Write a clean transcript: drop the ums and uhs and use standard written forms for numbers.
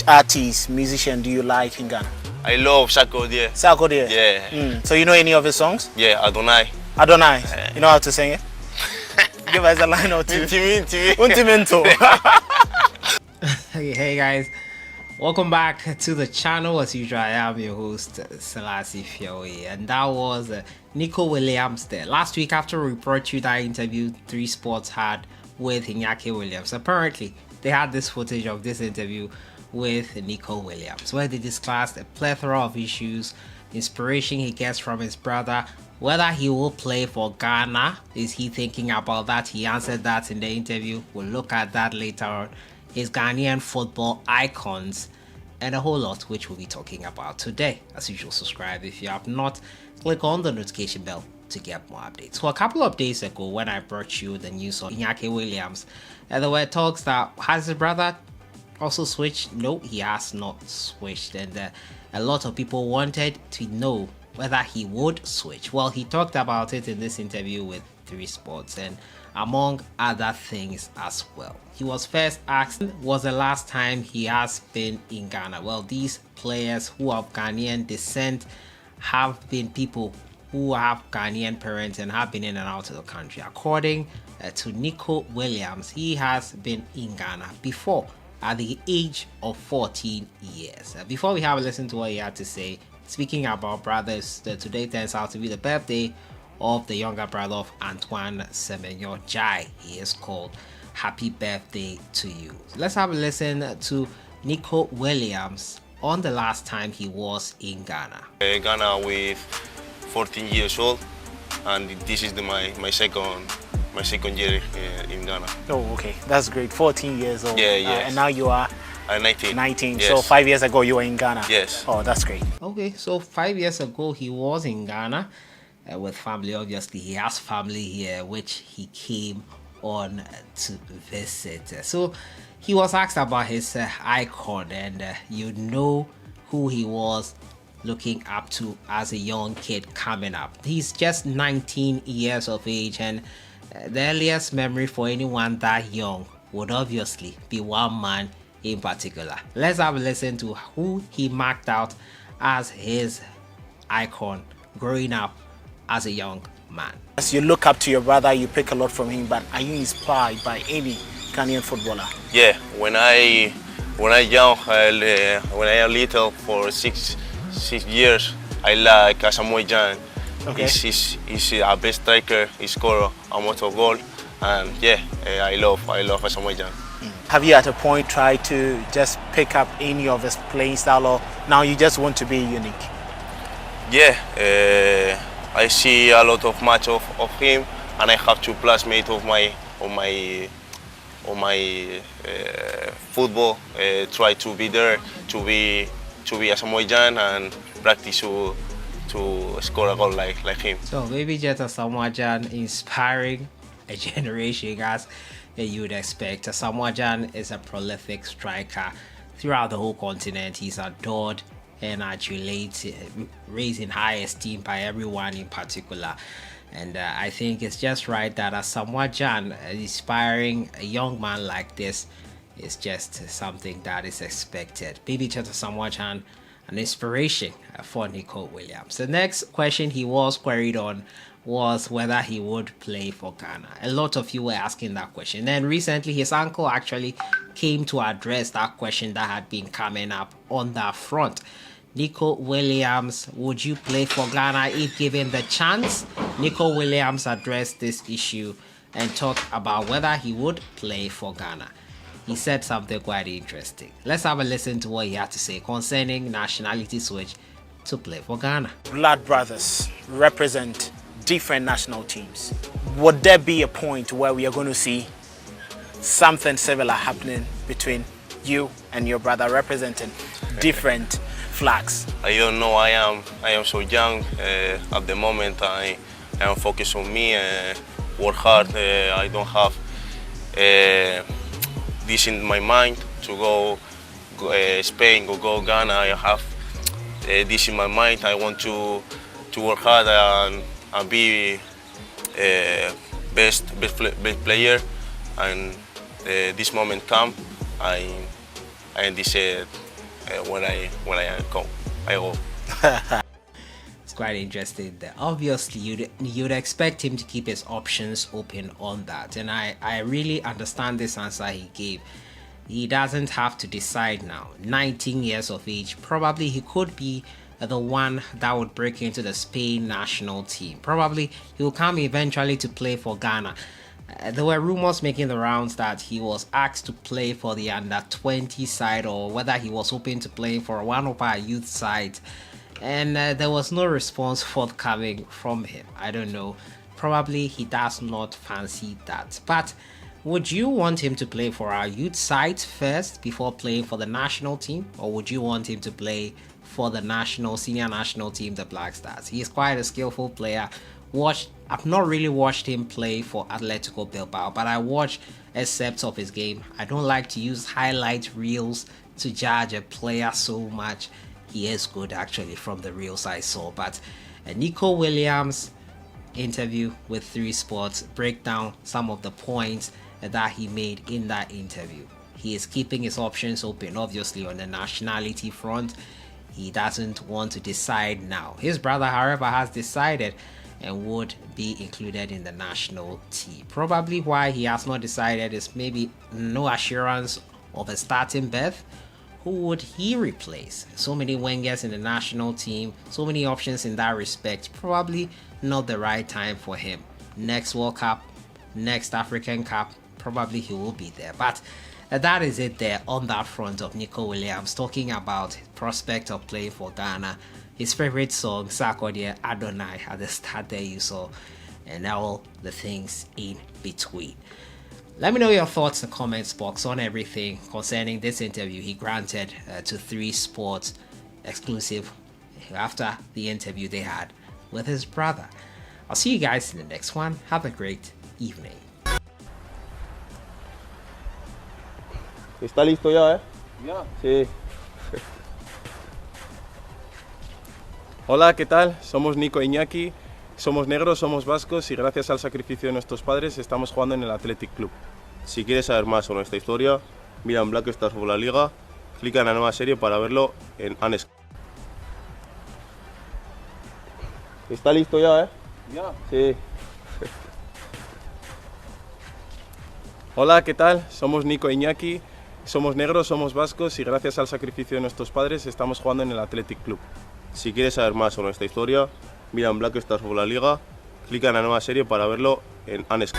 artist, musician do you like in Ghana? I love Sarkodie. Sarkodie? Yeah. So you know any of his songs? Yeah, Adonai. Adonai. You know how to sing it? Give us a line or two. Untimento. Hey guys, welcome back to the channel. As usual, I am your host sellssi, and that was Nico Williams there. Last week, after we brought you that interview 3 Sports had with Iñaki Williams, apparently they had this footage of this interview with Nico Williams where they discussed a plethora of issues, inspiration he gets from his brother, whether he will play for Ghana. Is he thinking about that? He answered that in the interview. We'll look at that later on. His Ghanaian football icons and a whole lot which we'll be talking about today. As usual, subscribe if you have not. Click on the notification bell to get more updates. So a couple of days ago when I brought you the news on Iñaki Williams, there were talks that has his brother also switched? No, he has not switched, and a lot of people wanted to know whether he would switch. Well, he talked about it in this interview with 3 Sports and among other things as well. He was first asked, was the last time he has been in Ghana? Well, these players who have Ghanaian descent have been people who have Ghanaian parents and have been in and out of the country. According to Nico Williams, he has been in Ghana before at the age of 14 years. Before we have a listen to what he had to say, speaking about brothers, today turns out to be the birthday of the younger brother of Antoine Semenyo Jai. He is called. Happy birthday to you. Let's have a listen to Nico Williams on the last time he was in Ghana. Ghana with 14 years old, and this is my second year in Ghana. Oh, okay, that's great. 14 years old. Yeah, yes. And now you are 19. 19. Yes. So 5 years ago you were in Ghana. Yes. Oh, that's great. Okay, so 5 years ago he was in Ghana with family. Obviously, he has family here, which he came on to visit. So he was asked about his icon, and you know who he was looking up to as a young kid coming up. He's just 19 years of age, and the earliest memory for anyone that young would obviously be one man in particular. Let's have a listen to who he marked out as his icon growing up as a young man. As you look up to your brother, you pick a lot from him, but are you inspired by any Ghanaian footballer? Yeah, when I am little, for six years, I like Asamoah Gyan. Okay. He's a best striker. He scored a lot of goals, and yeah, I love Asamoah Gyan. Have you at a point tried to just pick up any of his playing style, or now you just want to be unique? Yeah, I see a lot of match of him, and I have 2 classmates of my football. Try to be there, to be Asamoah Gyan and practice to score a goal like him. So maybe just Asamoah Gyan inspiring a generation as you would expect. Asamoah Gyan is a prolific striker throughout the whole continent. He's adored and adulated, raised in high esteem by everyone in particular. And I think it's just right that Asamoah Gyan inspiring a young man like this is just something that is expected. Maybe just Asamoah Gyan, an inspiration for Nico Williams. The next question he was queried on was whether he would play for Ghana. A lot of you were asking that question. And recently his uncle actually came to address that question that had been coming up on that front. Nico Williams, would you play for Ghana if given the chance? Nico Williams addressed this issue and talked about whether he would play for Ghana. He said something quite interesting. Let's have a listen to what he had to say concerning nationality switch to play for Ghana. Blood brothers represent different national teams. Would there be a point where we are going to see something similar happening between you and your brother representing different flags? I don't know. I am so young at the moment. I am focused on me and work hard. I don't have this in my mind to go Spain or go Ghana. I have this in my mind. I want to work hard and be best player. And this moment come, I decided when I go. It's quite interesting there. Obviously, you'd expect him to keep his options open on that, and I really understand this answer he gave. He doesn't have to decide now. 19 years of age, probably he could be the one that would break into the Spain national team. Probably he will come eventually to play for Ghana. There were rumors making the rounds that he was asked to play for the under-20 side, or whether he was hoping to play for one of our youth sides, and there was no response forthcoming from him. I don't know, probably he does not fancy that. But would you want him to play for our youth side first before playing for the national team, or would you want him to play for the senior national team, the Black Stars? He is quite a skillful player. I've not really watched him play for Atletico Bilbao, but I watch excerpts of his game. I don't like to use highlight reels to judge a player so much. He is good actually from the reels I saw. But Nico Williams' interview with 3 Sports break down some of the points that he made in that interview. He is keeping his options open, obviously, on the nationality front. He doesn't want to decide now. His brother, however, has decided and would be included in the national team. Probably why he has not decided is maybe no assurance of a starting berth. Who would he replace? So many wingers in the national team, so many options in that respect. Probably not the right time for him. Next World Cup, next African Cup, probably he will be there. But that is it there on that front of Nico Williams talking about his prospect of playing for Ghana. His favorite song, Sarkodie Adonai, at the start there you saw, and all the things in between. Let me know your thoughts in the comments box on everything concerning this interview he granted to 3 Sports exclusive after the interview they had with his brother. I'll see you guys in the next one. Have a great evening. ¿Está listo ya, Ya. Sí. Hola, ¿qué tal? Somos Nico e Iñaki, somos negros, somos vascos y gracias al sacrificio de nuestros padres estamos jugando en el Athletic Club. Si quieres saber más sobre nuestra historia, mira en Black Stars por la Liga, clica en la nueva serie para verlo en Anes. ¿Está listo ya, Ya. Sí. Hola, ¿qué tal? Somos Nico e Iñaki, somos negros, somos vascos y gracias al sacrificio de nuestros padres estamos jugando en el Athletic Club. Si quieres saber más sobre nuestra historia, mira en Black Stars por la Liga, clica en la nueva serie para verlo en Anes.